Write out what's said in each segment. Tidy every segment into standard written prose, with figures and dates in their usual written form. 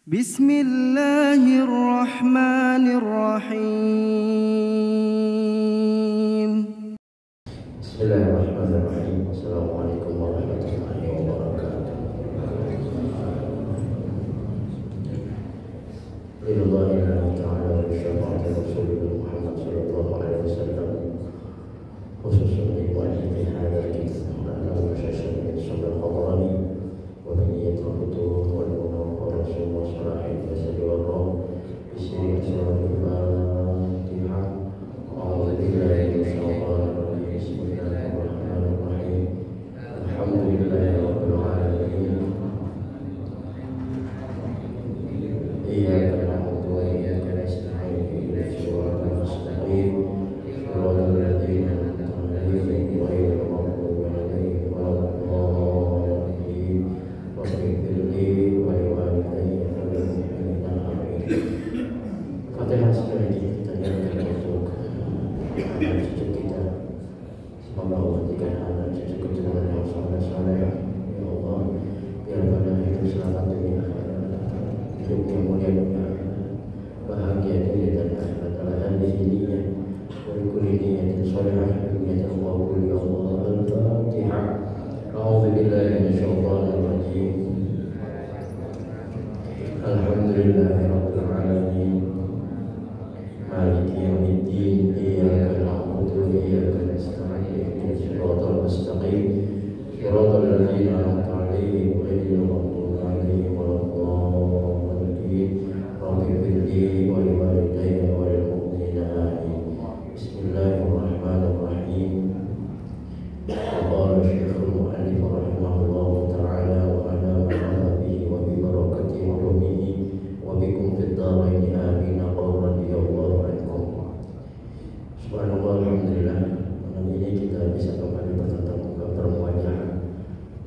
Bismillahirrahmanirrahim. Bismillahirrahmanirrahim. Assalamualaikum warahmatullahi wabarakatuh. Lillahi ta'ala wa syafa'ati Rasulullah Muhammad sallallahu alaihi wasallam. Khususan di wajib hadar kita ala masyashar min sunnah qadrani wa biniyatul futuh wal munawwar wa rasulullah sallallahu alaihi wasallam. Bismillahirrahmanirrahim. A'udzu billahi minasyaitonir rajim. Bismillahirrahmanirrahim. Alhamdulillahirabbil alamin. Iyyaka na'budu wa iyyaka nasta'in. Ihdinas siratal mustaqim. Shiratal ladzina an'amta 'alaihim ghairil maghdubi 'alaihim waladdallin. Waghfir li wa liwalidayya wa lil mu'minina amin. Fatihah sekali lagi kita niatkan untuk anak cucu kita. Semoga Allah jadikan anak cucu keturunan yang saleh-saleh. Ya Allah, biar pada hidup selamat dunia akhirat, hidup yang mulia dunia akhirat, bahagia dunia dan akhirat. Ala dininya wa kulli niyatin shalihah dunia Allah kulli Allah. Al-Fatihah. A'udzu billahi minasyaitonir rajim. Alhamdulillahirabbil alamin. Maliki yaumiddin. Iyyaka na'budu wa iyyaka nasta'in. Ihdinas siratal mustaqim. Shiratal ladzina an'amta 'alaihim ghairil maghdubi 'alaihim waladdallin. Rabbighfir li wa liwalidayya wa lil mu'minina amin. Bismillahirrahmanirrahim. Qala Syekhul Mu'allif rahimahullahu ta'ala wa ala ma'abihi wa bi barakati ulumihi wa bikum fid dharain amin. Radhiyallahu ankum. Subhanallah, alhamdulillah, malam ini kita bisa kembali bertatap muka bermuajah.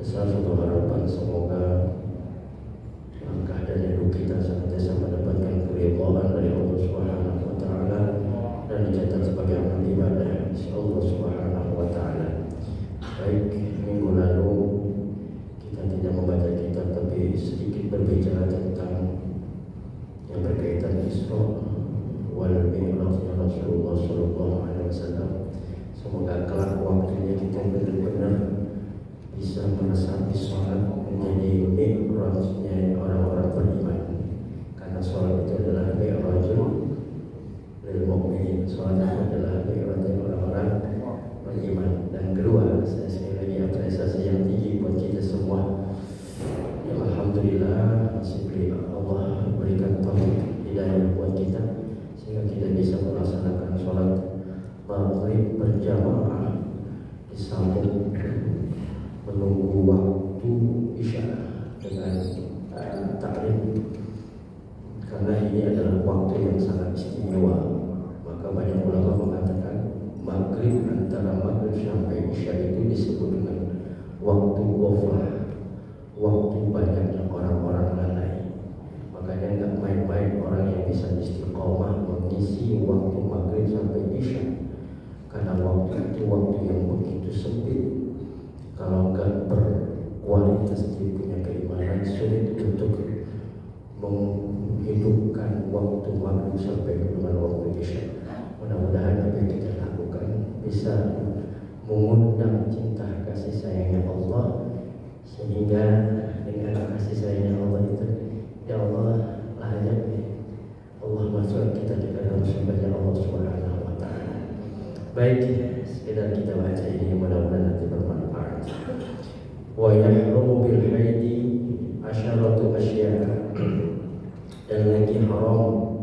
Besar suatu harapan semoga langkah dan hidup kita senantiasa mendapatkan keridhaan dari Allah Subhanahu wa taala dan dicatat sebagai amal ibadah insya Allah Subhanahu wa taala. Baik, minggu lalu kita tidak membaca kitab tapi sedikit berbicara tentang yang berkaitan Isra wal Mi'rajnya Rasulullah sallallahu alaihi wasallam. Semoga kelak waktunya kita benar-benar bisa meresapi sholat menjadi mi'rajnya orang-orang beriman. Karena sholat itu adalah mi'rajul lil mu'minin. Sholat itu adalah mi'rajnya orang-orang beriman. Dan kedua, saya sekali lagi apresiasi yang tinggi buat kita semua. Ya alhamdulillah, masih Allah berikan taufik hidayah buat kita sehingga kita bisa melaksanakan sholat maghrib berjamaah disambung menunggu waktu isya dengan taklim, karena ini adalah waktu yang sangat istimewa. Maka banyak ulama mengatakan maghrib, antara maghrib sampai isya itu disebut dengan waktu ghaflah, waktu banyaknya orang-orang lalai. Makanya nggak main-main orang yang bisa istiqomah mengisi waktu maghrib sampai isya, karena waktu itu waktu yang begitu sempit. Kalau nggak berkualitas dia punya keimanan, sulit untuk menghidupkan waktu maghrib sampai dengan waktu isya. Mudah-mudahan apa yang kita lakukan bisa mengundang cinta kasih sayangnya Allah, sehingga dengan kasih sayangnya Allah itu, ya Allah, layak Allah masuk kita di dalam surga Allah Subhanahu wa taala. Baik, sekedar kita baca ini mudah-mudahan nanti bermanfaat. Wa yahrumu bil haidi asyaratu asya'. Dan lagi haram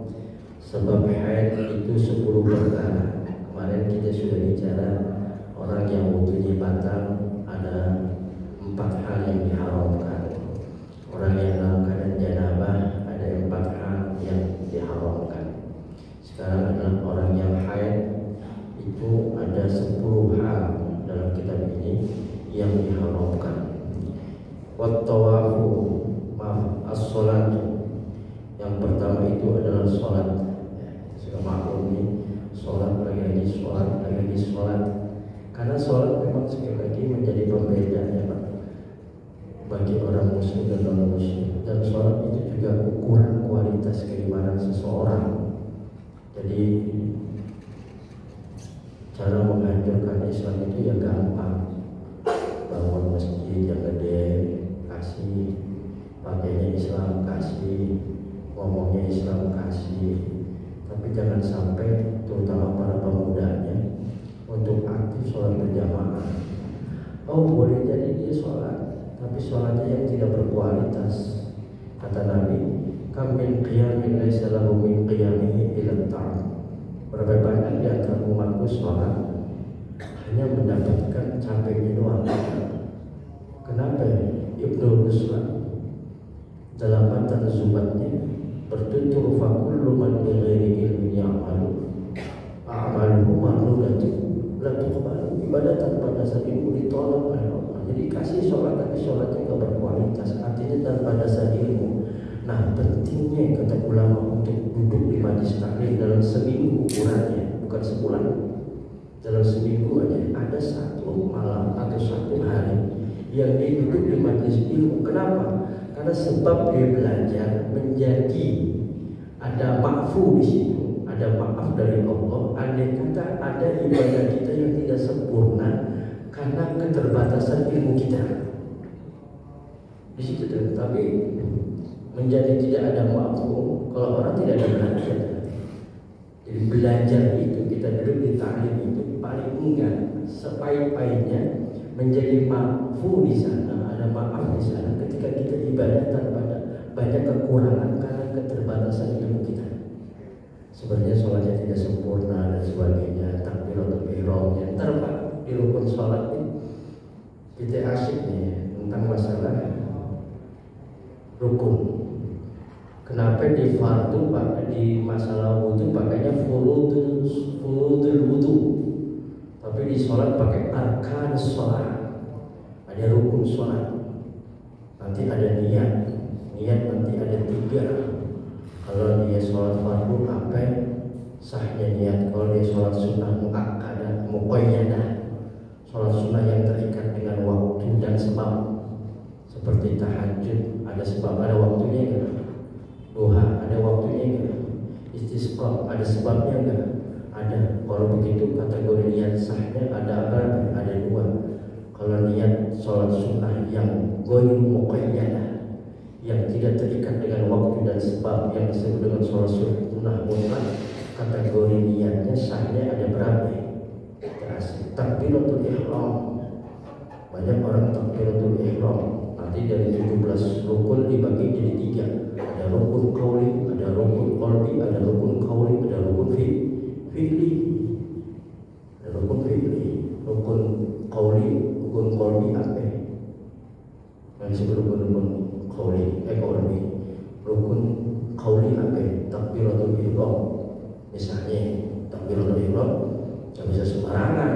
sebab haid itu 10 perkara. Kemarin kita sudah bicara orang yang wudunya batal ada 4 hal yang diharamkan. Orang yang dalam keadaan janabah ada 4 hal yang diharamkan. Sekarang adalah orang yang haid, itu ada 10 hal dalam kitab ini yang diharamkan. Wat-tawafu, as-salatu. Yang pertama itu adalah sholat. Sudah maklum nih, sholat lagi sholat. Karena sholat memang sekali lagi menjadi pembedanya Pak, bagi orang muslim dan non muslim. Dan sholat itu juga ukuran menganjurkan Islam itu ya gampang. Bangun masjid yang gede, kasih. Pakainya Islam, kasih. Ngomongnya Islam, kasih. Tapi jangan sampai, terutama para pemudanya, untuk aktif sholat berjamaah. Oh, boleh jadi dia sholat, tapi sholatnya yang tidak berkualitas. Kata Nabi, kam min qiyamin laysa lahu min qiyamihi illa ta'am. Berapa banyak di antara umatku sholat hanya mendapatkan capeknya doang. Kenapa? Ibnu Ruslan dalam matan zubatnya bertutur fakullu man bi ghairi ilmin ya'malu a'maluhu mardudatu la tuqbalu. Ibadah tanpa dasar ilmu ditolak oleh Allah. Jadi kasih sholat tapi sholatnya gak berkualitas, artinya tanpa dasar ilmu. Nah, pentingnya kata ulama untuk duduk di majlis taklim dalam seminggu ukurannya, bukan sebulan. Dalam seminggu aja ada satu malam atau satu hari yang dia duduk di majlis ilmu. Kenapa? Karena sebab dia belajar menjadi ada maafu di situ, ada maaf dari Allah. Andai kata ada ibadah kita yang tidak sempurna karena keterbatasan ilmu kita di situ tuh. Tapi menjadi tidak ada maafu kalau orang tidak ada belajar. Jadi belajar itu, kita duduk di taklim itu paling enggak sebaik-baiknya menjadi maafu di sana, ada maaf di sana ketika kita ibadah tanpa banyak kekurangan karena keterbatasan ilmu kita. Sebenarnya sholatnya tidak sempurna dan sebagainya, takbiratul ihramnya. Ntar Pak di rukun sholat ini kita asyik nih tentang masalah rukun. Kenapa di fardu Pak, di masalah wudu pakainya furudul wudu, tapi di sholat pakai arkan sholat, ada rukun sholat. Nanti ada niat nanti ada 3. Kalau dia sholat fardu apa sahnya niat. Kalau dia sholat sunnah muakkadah muqayyadah, sholat sunnah yang terikat dengan waktu dan sebab, seperti tahajud ada sebab, ada waktunya enggak? Duha ada waktunya enggak? Istisqa ada sebabnya enggak? Ada. Kalau begitu kategori niat sahnya ada apa? Ada 2. Kalau niat sholat sunnah yang ghairu muqayyadah, yang tidak terikat dengan waktu dan sebab, yang disebut dengan sholat sunnah mutlak, kategori niatnya sahnya ada berapa? Takbiratul ihram. Banyak orang takbiratul ihram nanti dari 17 rukun dibagi jadi 3. Ada rukun qauli, ada rukun qalbi, ada rukun qauli, ada rukun fi'li. Ada rukun fi'li, rukun qauli, rukun qalbi apa? Yang disebut rukun qauli, rukun qauli apa? Takbiratul ihram. Misalnya takbiratul ihram nggak bisa sembarangan.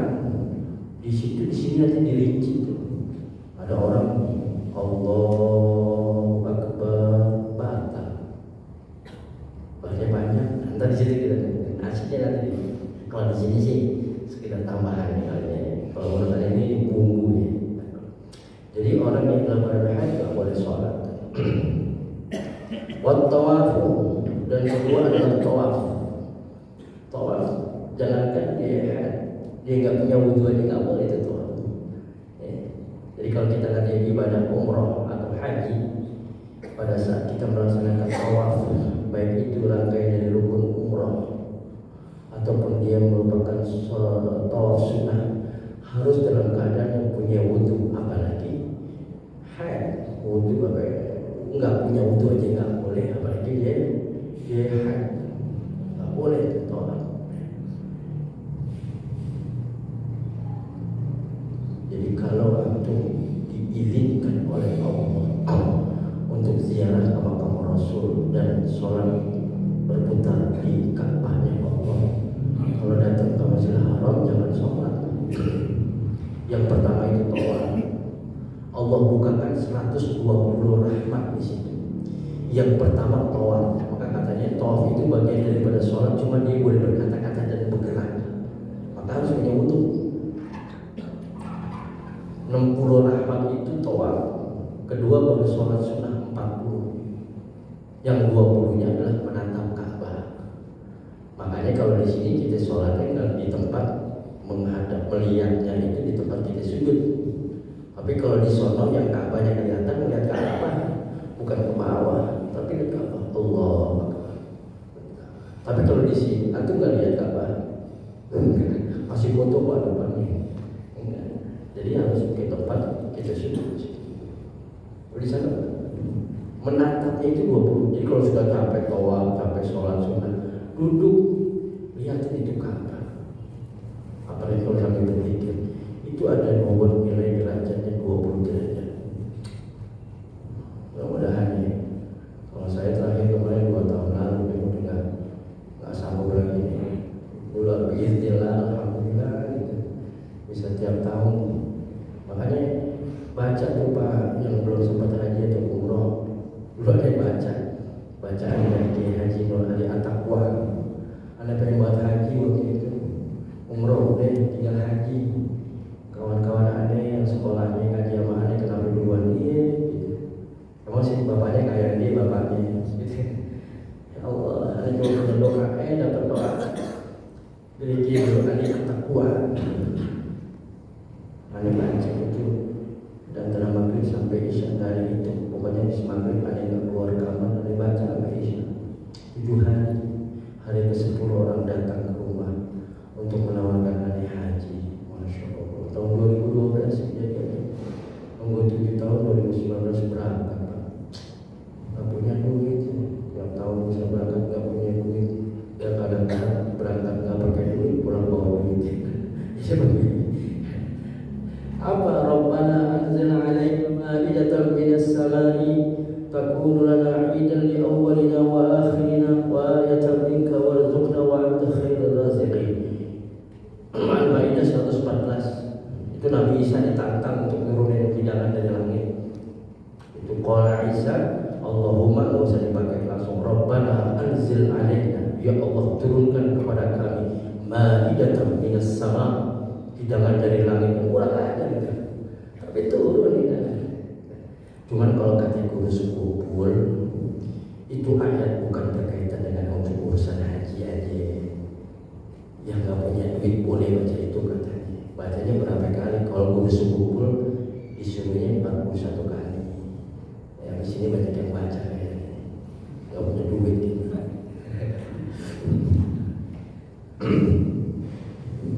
Di sini nanti dirinci tuh. Ada orang Allahu Akbar batal, banyak. Nanti di situ kita asiknya nanti. Kalau di sini sih sekitar tambahan kali. Kalau menurut ini bumbunya. Jadi orang yang dalam keadaan haid nggak boleh sholat. Wat tawafu, dan kedua adalah tawaf. Tawaf, jangankan dia nggak punya wudhu aja nggak boleh itu tawaf. Jadi kalau kita nanti ibadah umroh atau haji, pada saat kita melaksanakan tawaf, baik itu rangkaian dari rukun umroh ataupun dia merupakan tawaf sunnah, harus dalam keadaan yang punya wudhu. Apalagi haid, wudhu apa ya? Nggak punya wudhu aja nggak boleh, apalagi dia haid, nggak boleh tawaf. Jadi kalau antum diizinkan oleh Allah untuk ziarah ke makam Rasul dan sholat berputar di Ka'bahnya Allah, kalau datang ke Masjidil Haram jangan sholat. Yang pertama itu tawaf. Allah bukakan 120 rahmat di situ. Yang pertama tawaf. Maka katanya tawaf itu bagian daripada sholat, cuma dia boleh berkata-kata dan bergerak. Maka harus punya wudhu. 60 rahmat itu tawaf. Kedua baru sholat sunnah 40. Yang 20-nya adalah menatap Ka'bah. Makanya kalau di sini kita sholatnya di tempat menghadap melihatnya itu di tempat kita sujud. Tapi kalau di sono yang Ka'bahnya kelihatan, melihat Ka'bah bukan ke bawah, tapi ke Ka'bah. Allah. Tapi kalau di sini antum nggak lihat Ka'bah, masih foto pada depannya. Jadi harus ke tempat kita sujud. Di sana menatapnya itu 20. Jadi kalau sudah capek tawaf, capek sholat sunat, duduk lihatin itu Ka'bah. Apalagi kalau sampai berpikir itu ada nomor nilai derajatnya 20 derajat. Mudah-mudahan ya. Kalau saya terakhir kemarin 2 tahun lalu, udah nggak sanggup lagi nih. Dulu bismillah, alhamdulillah gitu. Bisa tiap tahun. Makanya baca tuh Pak yang belum sempat haji atau umroh, dulu ada baca bacaan dari Haji Nur Ali At-Taqwa. Anda pengen buat haji waktu itu, umroh udah tinggal haji. Kawan-kawan Anda yang sekolahnya ngaji sama Anda kenapa duluan dia gitu. Emang sih bapaknya kayak dia bapaknya gitu. Ya Allah, Anda juga berdoa, dapat doa dari dia Nur Ali At-Taqwa. Anda baca itu dan antara maghrib sampai isya dari itu, pokoknya di maghrib ada yang keluar kamar, ada baca sampai isya. 7 hari ke-10 orang datang ke rumah untuk menawarkan aneh haji. Masya Allah. Tahun 2012 kejadiannya. Tunggu 7 tahun 2019 berangkat Pak. Gak punya duit. Tiap tahun bisa berangkat gak punya duit. Ya kadang-kadang berangkat gak pakai duit, pulang bawa duit. Seperti ini. Apa Rabbana anzil alaina ma'idatan minas samai takunu lana 'idan li awwalina wa akhirina wa ayatan minka warzuqna wa anta khairur raziqin. Al-Maidah 114. Itu Nabi Isa ditantang untuk nurunin hidangan dari langit. Itu qala Isa, Allahumma, enggak usah dipakai langsung, Rabbana anzil alaina, ya Allah turunkan kepada kami ma'idatan minas sama, hidangan dari langit yang murah aja gitu. Tapi turun ya. Cuman kalau katanya kurus kubur itu ayat bukan berkaitan dengan untuk urusan haji aja. Yang nggak punya duit boleh baca itu katanya. Bacanya berapa kali? Kalau kurus kubur disuruhnya 41 kali. Ya di sini banyak yang baca kayaknya. Nggak punya duit gitu.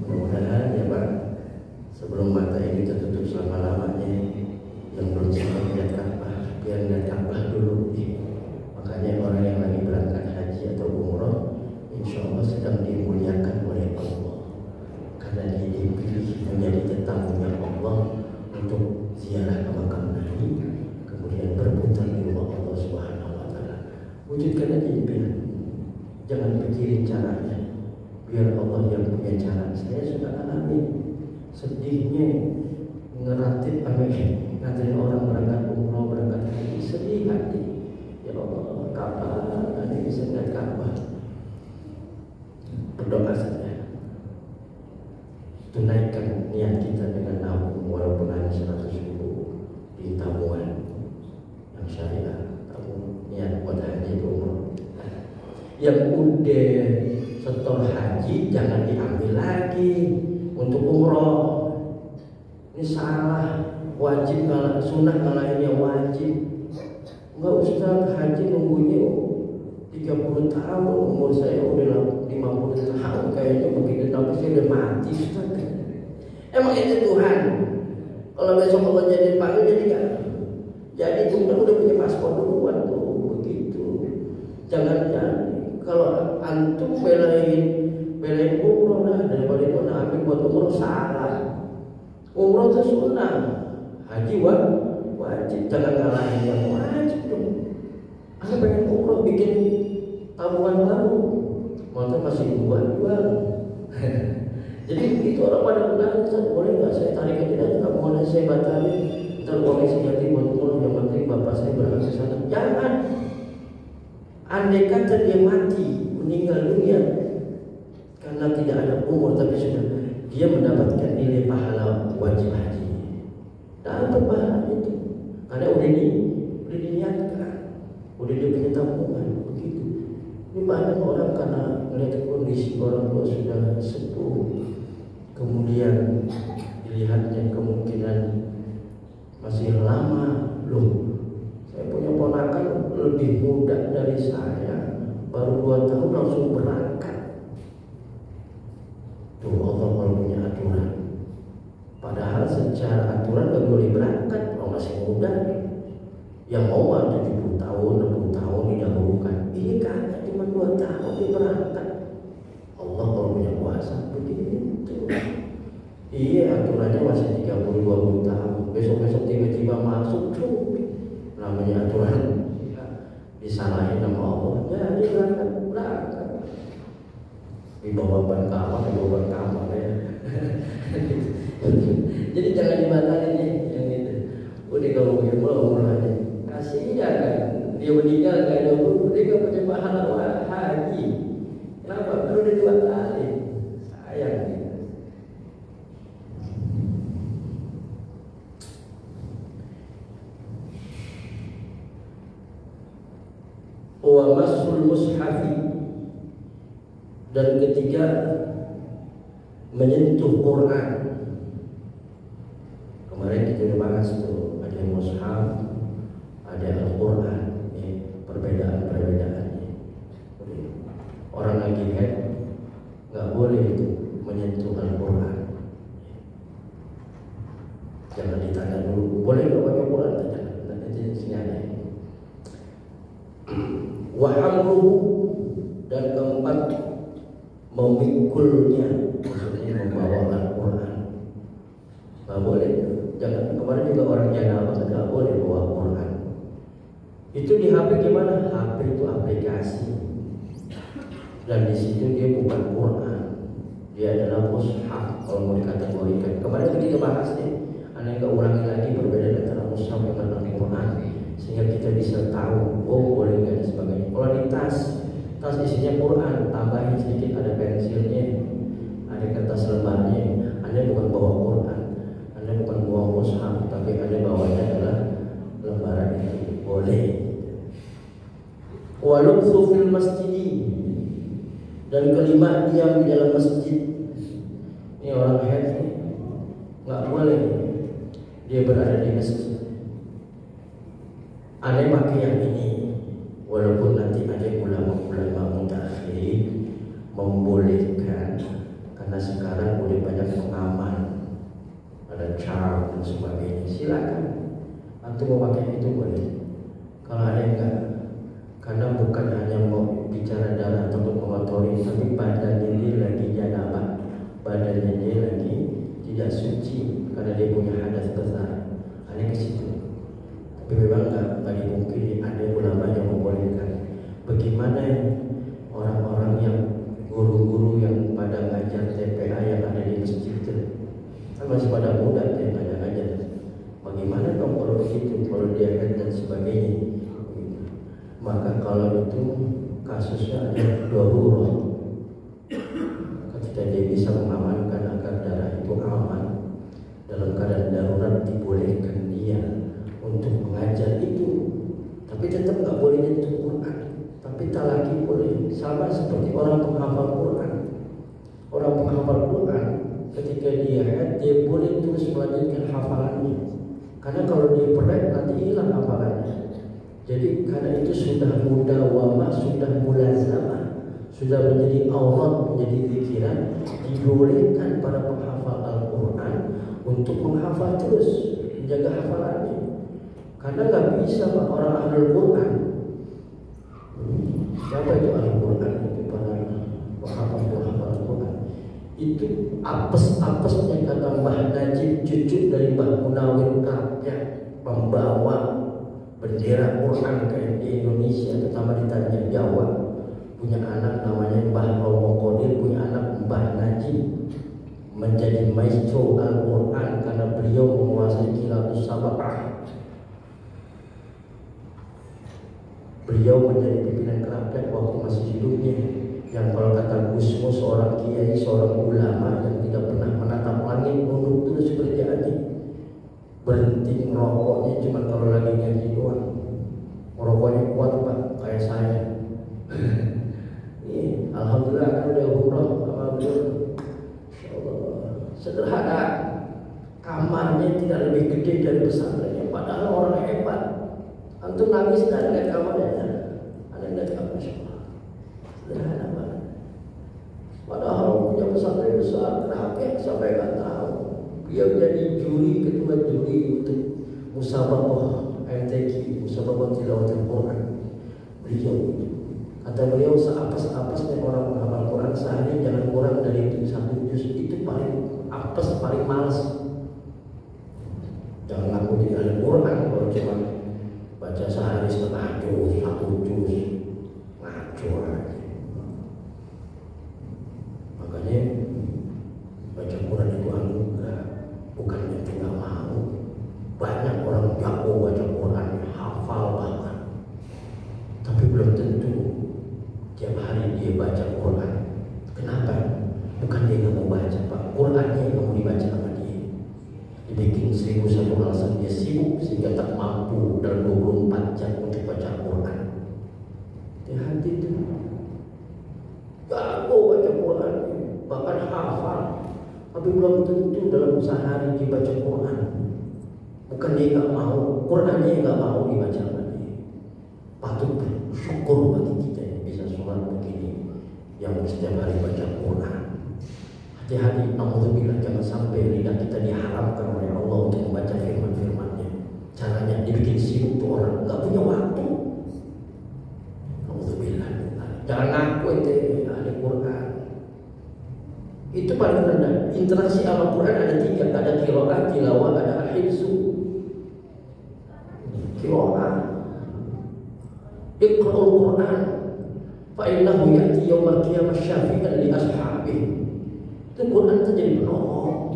Mudah-mudahan ya Pak, sebelum mata ini tertutup selama-lamanya, yang belum sempat lihat Ka'bah, biar lihat Ka'bah dulu. Makanya orang yang lagi berangkat haji atau umroh, insya Allah sedang dimuliakan oleh Allah, karena dia dipilih menjadi tetamunya Allah untuk ziarah ke makam Nabi, kemudian berputar di rumah Allah Subhanahu Wa Taala. Wujudkan aja impian, jangan pikirin caranya. Biar Allah yang punya cara. Saya sudah alami sedihnya ngeratip ngajarin orang berangkat umroh, berangkat haji, sedih hati. Ya Allah, kapan nanti bisa lihat Ka'bah? Berdoa saja, tunaikan niat kita dengan nabung walaupun hanya 100.000 di tabungan yang syariah, tabung niat buat haji umroh. Yang udah setor haji jangan diambil lagi untuk umroh. Ini salah, wajib kalah sunnah kalahnya wajib. Enggak Ustaz, haji nunggunya 30 tahun, umur saya udah 50 tahun kayaknya begitu, tapi saya udah mati Ustaz. Emang itu Tuhan? Kalau besok Allah jadi panggil jadi kan? Jadi udah punya paspor duluan tuh begitu. Jangan kalau antum belain umroh lah daripada itu ambil buat umroh, salah. Umroh itu sunnah, haji wajib. Jangan ngalahin yang wajib dong. Anda pengen umroh bikin tabungan baru, motor masih jual. Jadi begitu orang pada bilang, boleh nggak saya tarik aja tabungan saya batalin, ntar uangnya saya ganti buat umroh, yang penting bapak saya berangkat ke sana. Jangan. Andai kata dia mati, meninggal dunia karena tidak ada umur, tapi sudah dia mendapatkan nilai pahala wajib haji, dapat pahala itu karena udah diniatkan, udah dia punya tabungan begitu. Ini banyak orang karena melihat kondisi orang tua sudah sepuh, kemudian dilihatnya kemungkinan masih lama. Loh, saya punya ponakan lebih muda dari saya, baru 2 tahun langsung berangkat. Tuh Allah kalau punya aturan. Padahal secara aturan gak boleh berangkat kalau masih muda. Yang mau 70 tahun, 60 tahun didahulukan. Ini kagak, cuma 2 tahun dia berangkat. Allah kalau punya kuasa begitu. Iya, aturannya masih 30-20 tahun. Besok-besok tiba-tiba masuk, namanya aturan disalahin sama Allah. Jadi berangkat. Dibawa ban kamar ya. Jadi jangan dibatalin nih yang itu. Udah kalau begitu umur aja. Kasihan kan, dia meninggal gak ada umur, dia gak punya pahala haji. Kenapa? Baru dia 2 kali. Sayang gitu. Wa masul mushafi, dan ketiga menyentuh Quran. Kemarin kita udah bahas tuh, ada yang mushaf, ada Al-Quran, ya, perbedaan-perbedaannya. Orang lagi haid nggak boleh itu menyentuh Al-Quran. Jangan ditanya dulu, boleh nggak baca Quran? Jangan, nanti di sini ada. Wa hamluhu, dan keempat memikulnya, maksudnya membawa Al-Quran. Nggak boleh. Jangan, kemarin juga orang janabah nggak boleh bawa Quran. Itu di HP gimana? HP itu aplikasi, dan di situ dia bukan Quran, dia adalah mushaf kalau mau dikategorikan. Kemarin kita bahas nih, aneh nggak ulangi lagi perbedaan antara mushaf dengan Al-Quran, sehingga kita bisa tahu, oh boleh nggak dan sebagainya. Kalau di tas isinya Quran, tambahin sedikit, ada pensilnya, ada kertas lembarnya. Anda bukan bawa Quran, Anda bukan bawa mushaf, tapi Anda bawanya adalah lembaran itu, boleh. Walubthu fil masjid, dan kelima diam di dalam masjid. Ini orang haid nih, nggak boleh dia berada di masjid. Aneh pakai yang ini, walaupun nanti ada ulama-ulama mutaakhirin membolehkan, karena sekarang udah banyak pengaman, ada charm dan sebagainya. Silakan, antum mau pakai itu boleh. Kalau ada yang enggak, karena bukan hanya mau bicara darah atau mengotori, tapi badannya dia lagi janabah, badannya dia lagi tidak suci karena dia punya hadas besar. Aneh ke situ. Tapi memang nggak dimungkiri ada ulama yang membolehkan. Bagaimana orang-orang yang guru-guru yang pada ngajar TPA yang ada di masjid itu, kan masih pada muda dia ngajar-ngajar. Bagaimana dong kalau begitu, kalau dia dan sebagainya? Maka kalau itu kasusnya ada darurat, ketika dia bisa mengamankan agar darah itu aman, dalam keadaan darurat dibolehkan dia untuk mengajar itu. Tapi tetap nggak boleh nyentuh Quran. Tapi talaki boleh, sama seperti orang penghafal Quran. Orang penghafal Quran ketika dia haid, dia boleh terus melanjutkan hafalannya, karena kalau dia perai nanti hilang hafalannya. Jadi karena itu sudah mudawamah, sudah mulazamah, sudah menjadi aurat, menjadi pikiran, dibolehkan para penghafal Al-Quran untuk menghafal terus, menjaga hafalannya. Karena nggak bisa Pak, orang ahlul Quran. Siapa itu ahlul Quran? Itu para penghafal Al-Quran. Itu apes-apesnya kata Mbah Najib, cucu dari Mbah Munawir Kapyak, pembawa bendera Quran kayak di Indonesia, terutama di Tanjung Jawa, punya anak namanya Mbah Romo Qadir, punya anak Mbah Najib, menjadi maestro Al-Quran karena beliau menguasai Qilatus Sab'ah. Beliau menjadi pimpinan kerabat waktu masih hidupnya, yang kalau kata Gusmo seorang kiai, seorang ulama yang tidak pernah menatap langit, nunduk terus kerjaannya. Berhenti merokoknya cuma kalau lagi ngaji doang. Merokoknya kuat Pak, kayak saya. Alhamdulillah kan udah umroh sama beliau. Insyaallah. sederhana, kamarnya tidak lebih gede dari pesantrennya, padahal orang hebat. Antum nangis dan lihat kamarnya, ada lihat kamar semua, sederhana banget. Padahal punya pesantren besar, kenapa sampai nggak tahu? Dia jadi juri, ketua juri untuk musabaqah MTQ, musabaqah tilawatil Quran. Kata beliau, seapes-apesnya orang menghafal Quran sehari jangan kurang dari 1 juz. Itu paling apes, paling males. Jangan ngaku di ahli Quran kalau cuma baca sehari setengah juz, 1 juz, ngaco aja. Makanya baca Quran itu anugerah, bukannya cuma mau. Banyak orang jago baca Quran, hafal banget, tapi belum tentu tiap hari dia baca Quran. Kenapa? Bukan dia nggak mau baca, Pak. Qurannya yang mau dibaca sama dia. Dibikin 1001 alasan dia sibuk sehingga tak mampu dalam 24 jam untuk baca Quran. Hati-hati itu. Jago baca Quran, bahkan hafal, tapi belum tentu dalam sehari dibaca Quran. Bukan dia nggak mau, Qurannya nggak mau dibaca sama dia. Patut bersyukur bagi kita yang bisa sholat begini, yang setiap hari baca Quran. Hati-hati, alhamdulillah, jangan sampai lidah kita diharamkan oleh Allah untuk membaca firman-firman-Nya. Caranya dibikin sibuk tuh orang, nggak punya waktu. Alhamdulillah, jangan ngaku itu ahli Quran. Itu paling rendah. Interaksi sama Quran ada 3, ada qiraat, tilawah, ada al-hifzu. Qiraat, Iqra'ul Quran fa innahu ya'ti yawmal qiyamah syafi'an li ashabihi. Itu Quran itu jadi penolong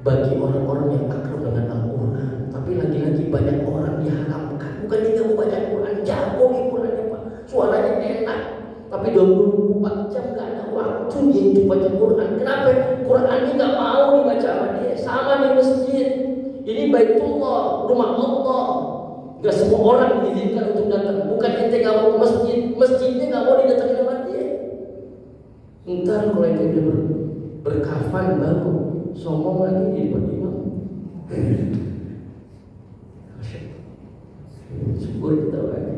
bagi orang-orang yang akrab dengan Al-Quran. Tapi lagi-lagi banyak orang diharamkan. Bukan dia nggak mau baca Quran, jago di Qurannya Pak, suaranya enak, tapi 24 jam nggak ada waktu dia untuk baca Quran. Kenapa? Qurannya nggak mau dibaca sama dia. Sama di masjid. Ini Baitullah, rumah Allah. Gak semua orang diizinkan untuk datang. Bukan ente nggak mau ke masjid, masjidnya nggak mau didatangi sama dia. Ntar kalau ente udah berkafan baru sombong lagi di depan imam. Syukur kita lagi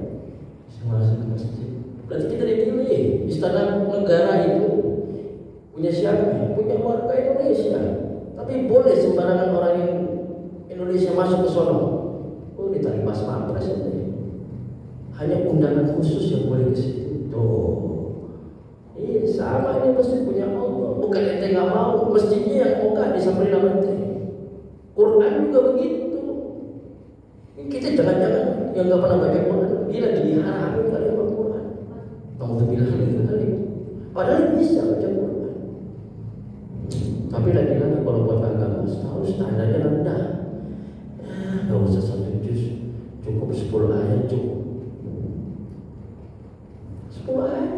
masuk ke masjid. Berarti kita dipilih. Istana negara itu punya siapa? Punya warga Indonesia. Tapi boleh sembarangan orang yang Indonesia masuk ke sono. Oh, ditarik pas pampres itu. Hanya undangan khusus yang boleh ke situ. Tuh. Iya, sama ini masjid punya Allah. Bukan ente nggak mau, masjidnya yang mogah disamperin sama ente. Quran juga begitu. Kita jangan-jangan yang nggak pernah baca Quran, dia lagi diharamkan kali sama Quran. Alhamdulillah kali. Padahal bisa baca Quran. Tapi lagi-lagi kalau buat agama harus standarnya rendah. Nggak usah 1 juz, cukup 10 ayat cukup. 10 ayat.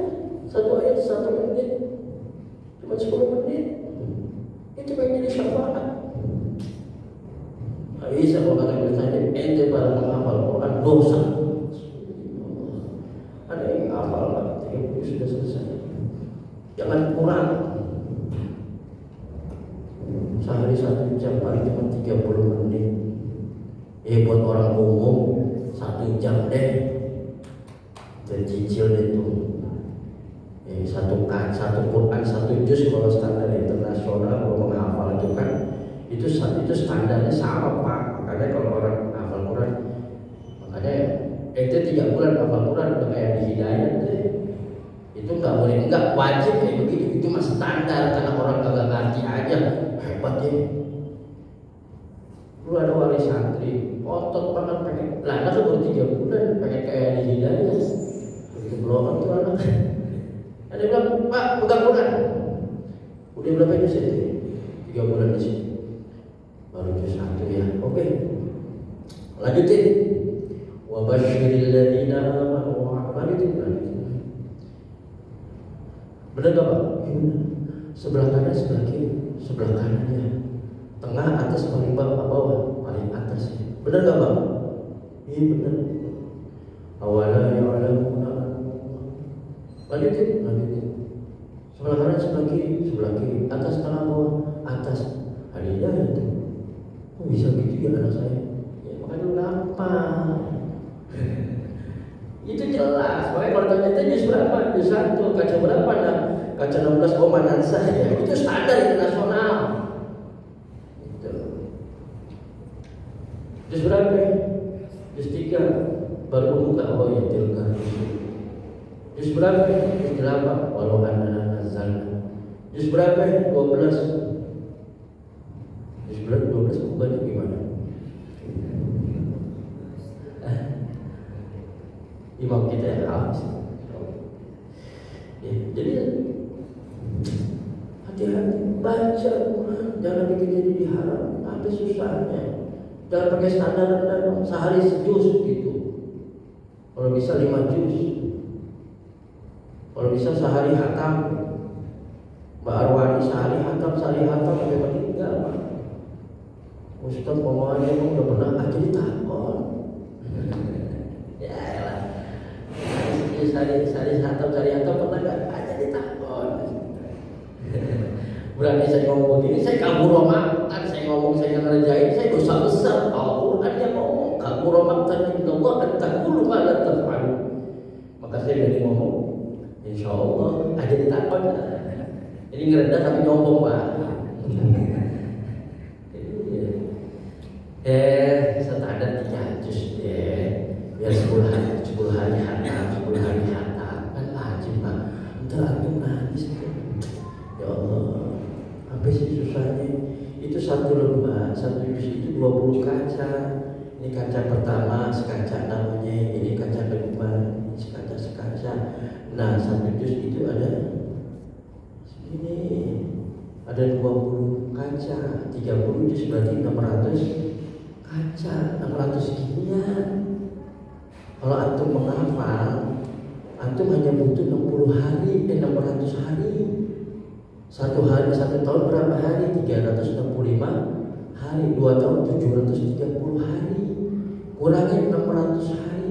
1 ayat 1 menit, cuma 10 menit, itu pengen jadi syafaat. Nggak bisa kalau kata saya, ente pada menghafal Quran dosa. Ada yang hafal 30 sudah selesai. Jangan kurang. Sehari 1 jam paling cuma 30 menit. Buat orang umum 1 jam deh, dan cicil itu. Satu Quran 1 juz kalau standar internasional kalau menghafal itu kan itu standarnya sama Pak. Makanya kalau orang menghafal Quran, makanya itu 3 bulan hafal Quran udah kayak di hidayat deh. Itu nggak boleh, nggak wajib kayak begitu. Itu mah standar karena orang kagak ngerti aja. Hebat ya. Lu ada wali santri otot banget pengen anak baru 3 bulan pengen kayak di hidayat. Begitu belum tuh anak. Ada bilang, Pak, pegang Quran. Udah berapa juz itu? 3 bulan di sini. Baru juz 1 ya. Oke. Lanjutin. Wa basyiril ladzina amanu wa lanjutin. Benar enggak, Pak? Benar. Sebelah kanan, sebelah kiri, sebelah kanannya. Tengah, atas, paling bawah, paling atas. Benar enggak, Pak? Iya benar. Awala ya'lamuna. Lanjutin. Sebelah kanan, sebelah kiri, atas, tengah, bawah. atas. Hari itu kok bisa gitu ya anak saya? Ya makanya lu apa? Itu jelas. Makanya kalau tanya jus berapa? Jus 1, kaca berapa? Nah, kaca 16 Manansa ya. Itu standar internasional. Itu. Jus berapa? Jus 3 baru buka. Oh ya tilka. Jus berapa? Jus 8. Walau anda nazalna. Jus berapa? 12. Jus 12 bukannya gimana? Imam kita yang habis. Ya, jadi hati-hati baca Quran, jangan bikin jadi diharam. Apa susahnya? Jangan pakai standar sehari sejus gitu. Kalau bisa 5 juz. Kalau bisa sehari hatam. Mbak Arwani sehari hatam sampai meninggal. Ustaz ngomongnya udah pernah aja ditakon. Ya elah. Sehari hatam pernah gak aja ditakon. Berarti saya ngomong begini, saya kabur romakan, saya ngomong saya ngerjain, saya dosa besar. Al-Quran yang ngomong kabur romakan inna Allah antakulu ma la taf'alu. Maka saya dari ngomong, insya Allah aja ditakon. Jadi ngerendah tapi nyombong Pak. Standar 3 juz biar 10 hari hatam kan wajib Pak. Ntar antum nangis tuh. Ya Allah, apa sih susahnya? Itu 1 lembar, 1 juz itu 20 kaca. Ini kaca pertama sekaca namanya, ini kaca kedua sekaca. Nah 1 juz itu ada ini ada 20 kaca, 30 juz berarti 600 kaca, 600 sekian. Kalau antum menghafal, antum hanya butuh 60 hari dan 600 hari. 1 tahun berapa hari? 365 hari. 2 tahun 730 hari. Kurangin 600 hari.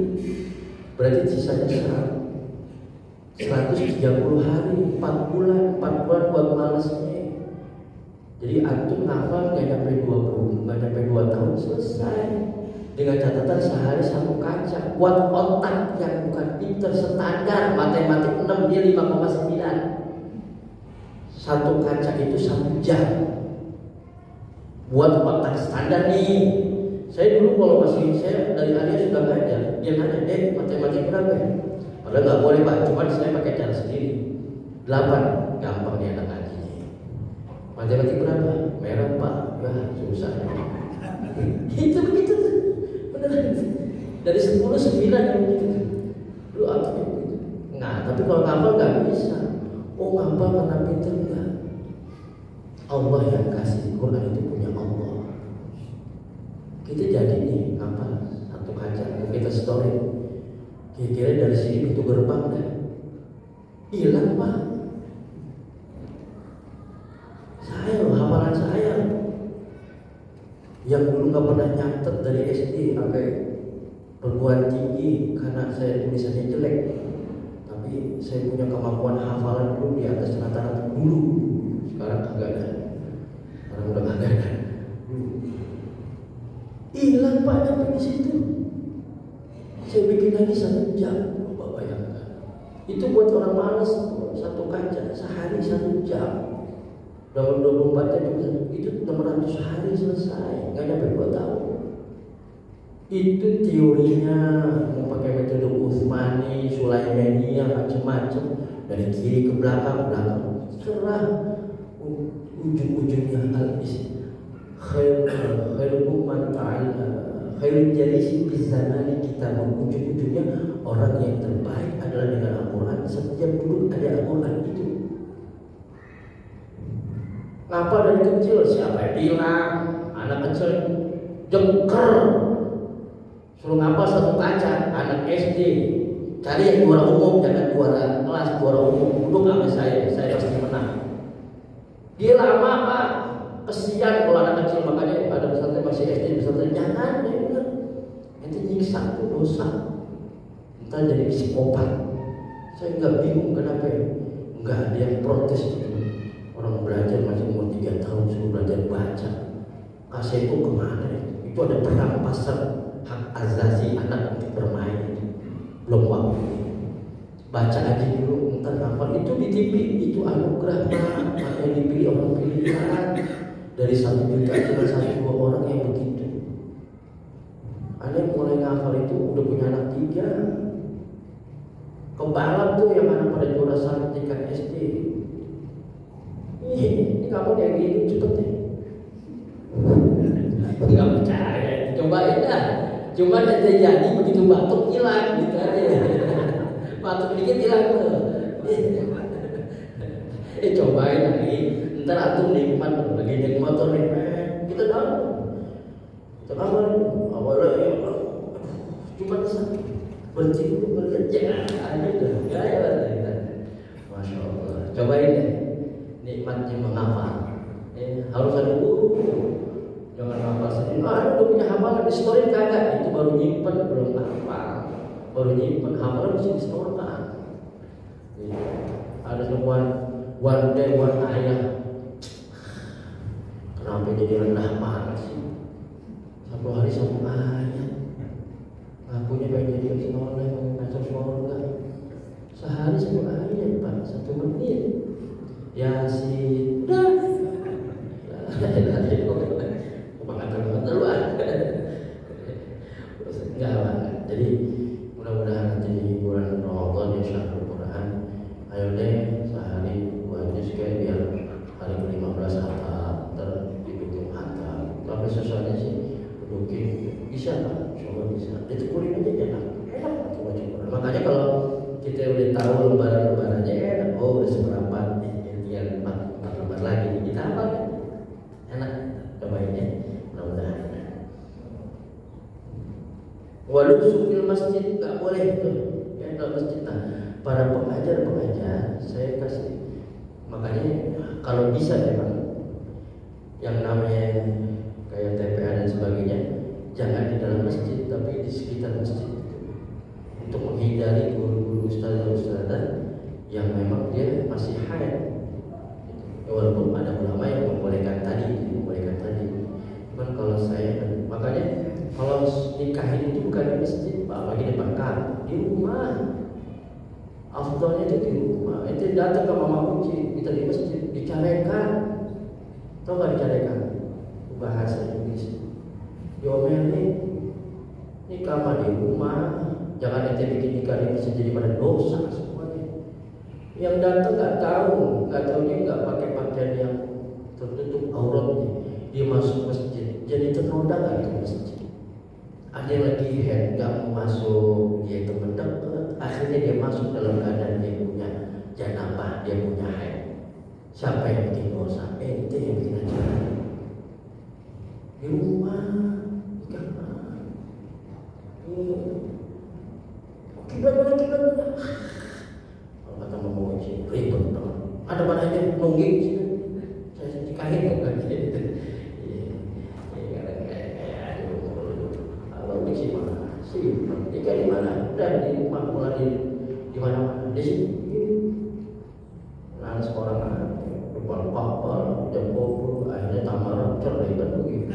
Berarti sisanya 130 hari. 4 bulan buat malesnya. Jadi antum ngafal nggak sampai 2 tahun selesai. Dengan catatan sehari 1 kaca. Buat otak yang bukan pinter standar matematik 6 dia 5,9. 1 kaca itu 1 jam. Buat otak standar nih. Saya dulu kalau masih saya dari Alia sudah ngajar, dia nanya, matematik berapa? Padahal nggak boleh Pak, cuma saya pakai cara sendiri. 8, gampang nih anak ngaji. Matematik berapa? Merah Pak, susah. Itu begitu tuh, beneran. Dari 10 9 yang begitu. Lu apa begitu? Nah, tapi kalau ngapal nggak bisa. Oh ngapal karena pinter enggak? Allah yang kasih Quran itu punya Allah. Kita jadi nih ngapal 1 kaca, kita story. Kira-kira dari sini pintu gerbang deh. Hilang Pak. Saya loh, hafalan saya. Yang dulu nggak pernah nyatet dari SD sampai perguruan tinggi karena saya tulisannya jelek. Tapi saya punya kemampuan hafalan dulu di atas rata-rata dulu. Sekarang kagak ada. Sekarang udah kagak ada. Hilang Pak sampai di situ. Saya bikin lagi 1 jam. Bapak bayangkan. Itu buat orang malas 1 kaca sehari 1 jam. Dalam 24 jam itu 600 hari selesai. Nggak nyampe 2 tahun. Itu teorinya mau pakai metode Uthmani, Sulaimaniyah, macam-macam dari kiri ke belakang cerah. Ujung-ujungnya al-islam khairu man ta'ala khairul jalisi fi zamani kita. Ujung-ujungnya orang yang terbaik adalah dengan Al-Quran. Setiap duduk ada Al-Quran itu. Ngapa dari kecil? Siapa yang bilang? Anak kecil jengker suruh ngapal 1 kaca. Anak SD cari yang juara umum, jangan juara kelas, juara umum. Duduk sama saya pasti menang. Dia lama Pak, kesian kalau anak kecil. Makanya ada pesantren masih SD, pesantren jangan ya bener. Nanti nyiksa itu dosa. Entar jadi psikopat. Saya nggak bingung kenapa ya. Nggak ada yang protes gitu. Orang belajar masih umur 3 tahun suruh belajar baca. Kasih itu kemana? Itu ada perampasan hak asasi anak untuk bermain. Belum waktu. Baca aja dulu, ntar hafal. Itu di TV, itu anugerah Pak. Makanya dipilih orang pilihan. Dari 1 juta cuma 1-2 orang yang begitu. Ada yang mulai ngafal itu udah punya anak 3. Kebalap tuh yang anak pada juara 1 tingkat SD. Ini kamu kayak gini cepet deh. Gak percaya, cobain dah. Cuma nanti jadi begitu batuk hilang gitu aja. Batuk dikit hilang tuh. Cobain lagi. Ntar antum nikmat lagi naik motor nih, kita dalam. Awalnya cuma berhenti dulu berjalan aja tuh. Ya. Masya Allah. Cobain deh. Nikmatnya menghafal. Harus ada guru. Jangan hafal sendiri. Udah punya hafalan di story kagak? Itu baru nyimpen, belum hafal. Baru nyimpen, hafalan mesti di story kan. Ada sebuah one day one ayah. Kenapa jadi rendah banget sih? 1 hari 1 ayat. Ngakunya pengen jadi yang soleh, pengen masuk surga. Sehari 1 ayat Pak, 1 menit. Yasin. Enggak lah. Jadi mudah-mudahan nanti di bulan Ramadan ya syahrul Quran. Ayo deh sehari 2 juz kayak biar hari ke-15 hatam, terhitung hatam. Tapi susahnya sih dudukin bisa Pak, coba bisa. Ditekurin aja enak tuh baca Quran. Makanya kalau kita udah tahu lembaran-lembarannya enak, oh udah seberapa tinggal 4 lembar lagi kita apa kan? Enak, cobain ya, mudah-mudahan. Walau supil masjid nggak boleh tuh, ya dalam masjid. Nah, para pengajar saya kasih, makanya kalau bisa memang yang namanya kayak TPA dan sebagainya jangan di dalam masjid tapi di sekitar masjid untuk menghindari guru-guru ustazah yang memang dia masih haid. Walaupun ada ulama yang membolehkan tadi. Cuman kalau saya, makanya kalau nikahin itu bukan di masjid, apalagi di Mekah, di rumah. Afdalnya itu di rumah. Itu datang ke mama kunci, kita di masjid, dicarekan. Tahu nggak dicarekan? Bahasa Inggris. Diomelin. Nikah mah di rumah. Jangan ente bikin nikah di masjid jadi pada dosa semuanya. Yang datang nggak tahu dia nggak pakai pakaian yang tertutup auratnya, dia masuk masjid, jadi ternoda nggak itu masjid. Ada yang lagi head nggak mau masuk, dia itu mendekat, akhirnya dia masuk dalam keadaan dia punya janabah, dia punya head. Siapa yang bikin dosa? Ente yang bikin acara di rumah, di kamar. Kiblat. Kata mau uji ribet dong. Ada mana aja nungging sih. Saya nikahin bukan gitu. Kalau di sini mana? Sih, nikah di mana? Dan di rumah mulai di mana? Di sini. Nah, seorang depan kapal, jam 20, akhirnya tamar cerai kan begitu.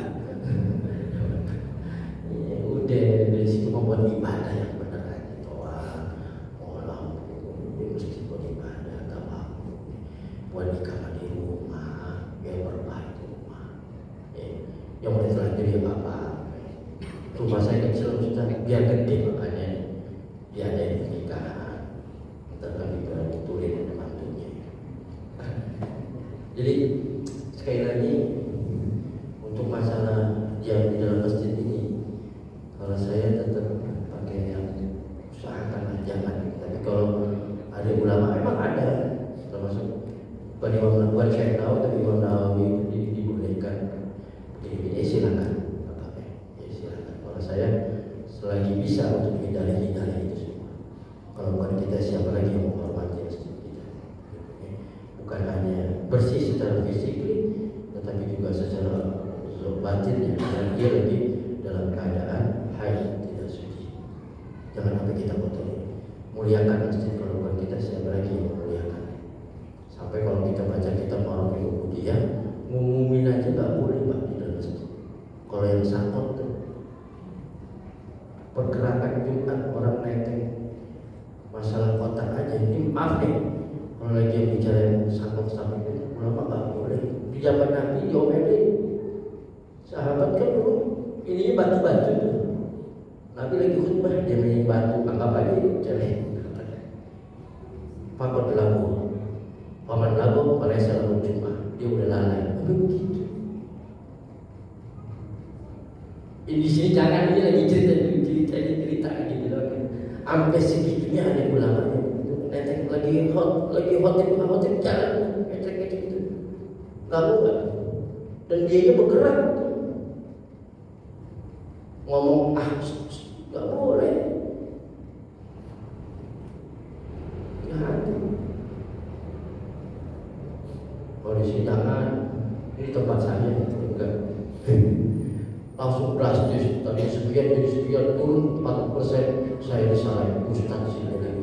Udah dari situ membuat ibadah yang benar aja. Buat nikah di rumah, biar berbaik di rumah. Yang boleh terlanjur ya Bapak. Rumah saya kecil Ustaz, biar gede makanya dia ada yang pernikahan. Ntar kan juga ditulis dengan mantunya. Jadi sekali lagi untuk masalah yang di dalam masjid ini, kalau saya tetap pakai yang usahakan jangan. Tapi kalau ada ulama memang ada, termasuk bukan saya tahu, tapi Imam Nawawi dibolehkan. Jadi silakan, silakan. Kalau saya selagi bisa untuk hindari itu semua. Kalau bukan kita, siapa lagi yang menghormati masjid kita? Bukan hanya bersih secara fisik, tetapi juga secara batin, dan dia lagi dalam keadaan haid, tidak suci. Jangan sampai kita kotori. Muliakan masjid, kalau bukan kita, siapa lagi yang memuliakan? Sampai kalau kita baca kitab orang maaf nih, kalau lagi yang bicara yang sakit itu, ulama nggak boleh. Di zaman Nabi diomelin, sahabat kan dulu ininya batu-batu tuh. Nabi lagi khutbah dia main batu, anggap aja jelek. Fakot lagu, paman lagu, pada selalu jumpa, dia udah lalai. Tapi begitu. Di sini jangan, ini lagi cerita gitu loh. Sampai segitunya ada ulama yang netek lagi hot jalan ngecek gitu. Enggak. Dan dia bergerak. Ngomong enggak boleh. Ya hati. Kalau di sini jangan, ini tempat saya enggak. Langsung drastis, tadi sekian jadi sekian, turun 40%, saya disalahin Ustaz sih lagi.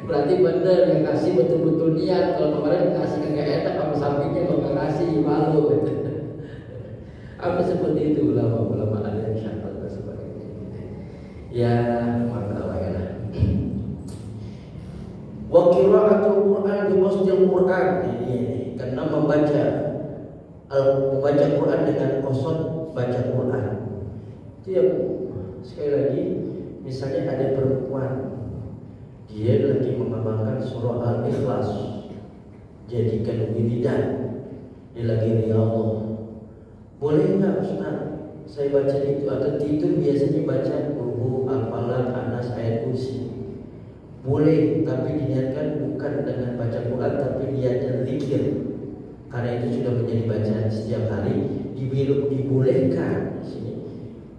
Berarti bener yang kasih betul-betul niat. Kalau kemarin kasih kagak enak sama sampingnya, kalau nggak kasih malu. Apa seperti itu ulama-ulama ada yang syafat dan sebagainya. Ya maka lah. Wa qira'atul Qur'an bi qasdil Qur'an, ini karena membaca Quran dengan qasad baca Quran. Itu yang sekali lagi, misalnya ada perempuan dia lagi mengamalkan surah Al-Ikhlas, jadikan wiridan, dia lagi ya Allah, boleh nggak Ustaz saya baca itu? Atau tidur biasanya baca Qul Al-Falaq, Anas, ayat kursi. Boleh, tapi diniatkan bukan dengan baca Quran, tapi niatnya zikir. Karena itu sudah menjadi bacaan setiap hari, dibolehkan di sini.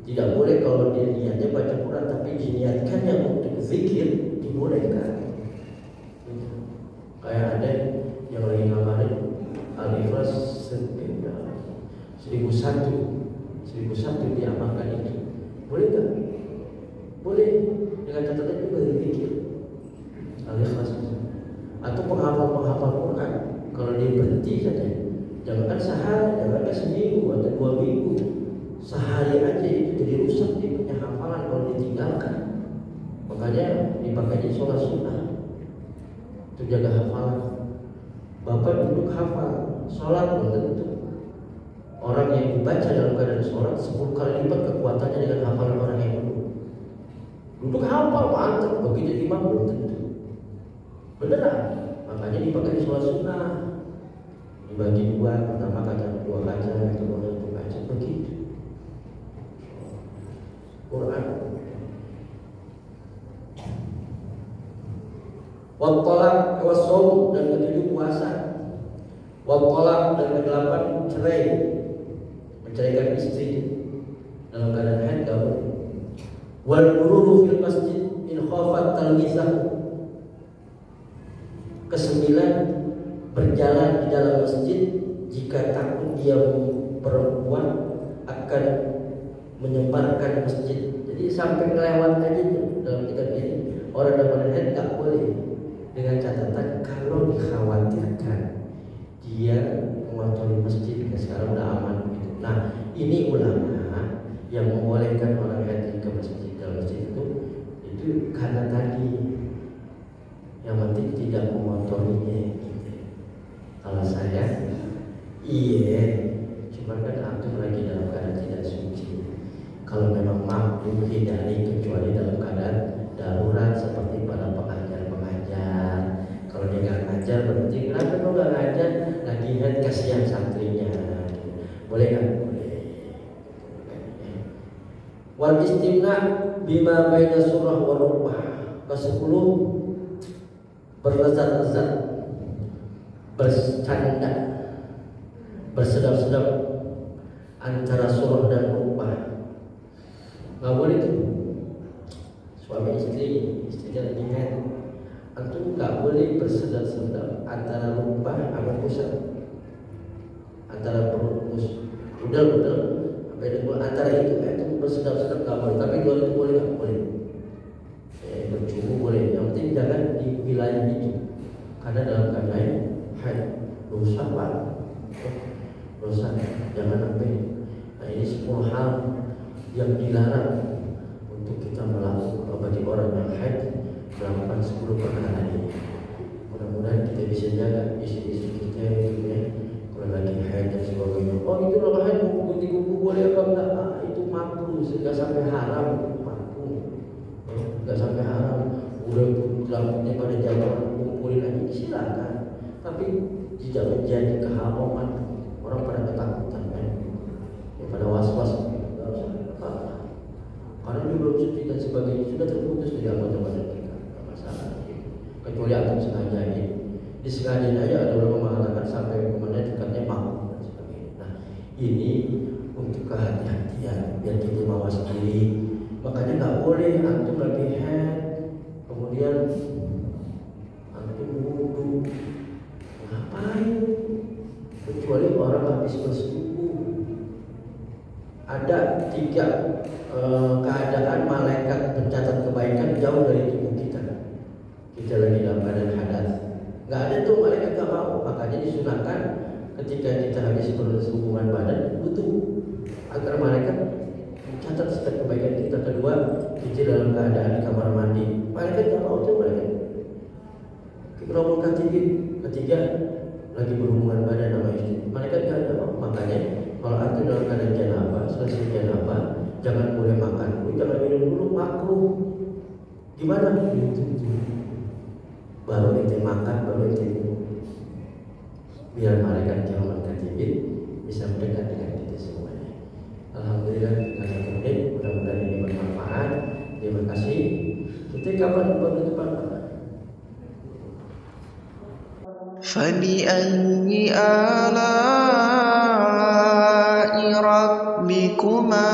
Tidak boleh kalau dia niatnya baca Quran, tapi diniatkannya untuk zikir, dibolehkan. Kayak ada yang lagi ngamalin Al-Ikhlas 1001 diamalkan itu. Boleh tak? Boleh, dengan catatan juga zikir Al-Ikhlas. Atau penghafal Quran, kalau dia berhenti saja, jangankan sehari, jangankan seminggu atau 2 minggu, sehari aja itu jadi rusak dia punya hafalan kalau ditinggalkan. Makanya dipakainya sholat sunnah itu jaga hafalan. Bapak duduk hafal, sholat belum tentu. Orang yang dibaca dalam keadaan sholat 10 kali lipat kekuatannya dengan hafalan orang yang duduk hafal mantap, begitu imam belum tentu. Beneran, makanya dipakai sholat sunnah, dibagi 2, pertama kaca 2 kaca, kedua 1 kaca, begitu. Quran. Waqtalaq wassaum, dan ketujuh puasa. Waqtalaq, dan ke-8 cerai, menceraikan istri dalam keadaan haid gak boleh. Wal mururu fil masjid in khafat talmisahu. ke-9, berjalan di dalam masjid jika takut dia perempuan akan menyebarkan masjid. Jadi sampai kelewat aja dalam kitab ini, orang dalam haid tak boleh, dengan catatan kalau dikhawatirkan dia mengotori masjid. Sekarang udah aman gitu. Nah ini ulama yang membolehkan orang haid ke masjid, dalam masjid itu karena tadi yang penting tidak mengotorinya gitu. Kalau saya iya, cuman kan antum lagi dalam keadaan tidak suci. Kalau memang mampu hindari, kecuali dalam keadaan darurat seperti para pengajar. Kalau dia nggak ngajar berarti kenapa kau nggak ngajar? Lagi head kasihan santrinya. Boleh kan? Boleh. Wal istimna bima baina surah wa rukbah. ke-10, berlezat-lezat, bercanda, bersedap-sedap antara surah dan rukbah. Nggak boleh tuh. Suami istrinya lagi haid, antum nggak boleh bersedap-sedap antara rukbah sama pusat, antara perut udel sampai dengan antara itu bersedap-sedap nggak boleh. Tapi dua itu boleh nggak boleh. Bercumbu boleh, yang penting jangan di wilayah itu, karena dalam keadaan haid dosa Pak, dosa, jangan sampai. Nah ini 10 hal yang dilarang untuk kita melakukan bagi orang yang haid istri-istri kita gitu ya, kalau lagi haid dan sebagainya. Oh itu kalau haid kupu-kupu boleh apa enggak? Itu makruh, nggak sampai haram, itu makruh, nggak sampai haram. Udah rambutnya pada zaman kumpulin aja silakan, tapi tidak menjadi keharaman. Orang pada ketakutan kan, ya pada was-was. Karena dia belum suci dan sebagainya, sudah terputus dari anggota badan kita, tidak masalah. Kecuali antum sengaja ini, disengaja aja ada orang mengatakan sampai kemudian dekatnya mau dan sebagainya. Nah ini untuk kehati-hatian biar kita mawas diri. Makanya nggak boleh antum lagi head, kemudian antum wudhu, ngapain? Kecuali orang habis bersubuh. Ada 3 keadaan malaikat pencatat kebaikan jauh dari tubuh kita. Kita lagi dalam keadaan hadas, nggak ada tuh malaikat nggak mau. Makanya disunahkan ketika kita habis berhubungan badan butuh agar malaikat mencatat setiap kebaikan kita. Kedua, kita dalam keadaan di kamar mandi, malaikat nggak mau tuh malaikat. Kiramul katibin. Ketiga, lagi berhubungan badan sama istri, malaikat nggak mau. Makanya kalau antum dalam keadaan janabah, selesai janabah, jangan boleh makan dulu, jangan minum dulu, makruh. Gimana? Baru ente makan, baru ente minum. Biar malaikat kiraman katibin bisa mendekat dengan kita semuanya. Alhamdulillah kita kemudian mudah-mudahan ini bermanfaat. Terima kasih. Kita kapan penutupan Pak? فبأي آلاء ربكما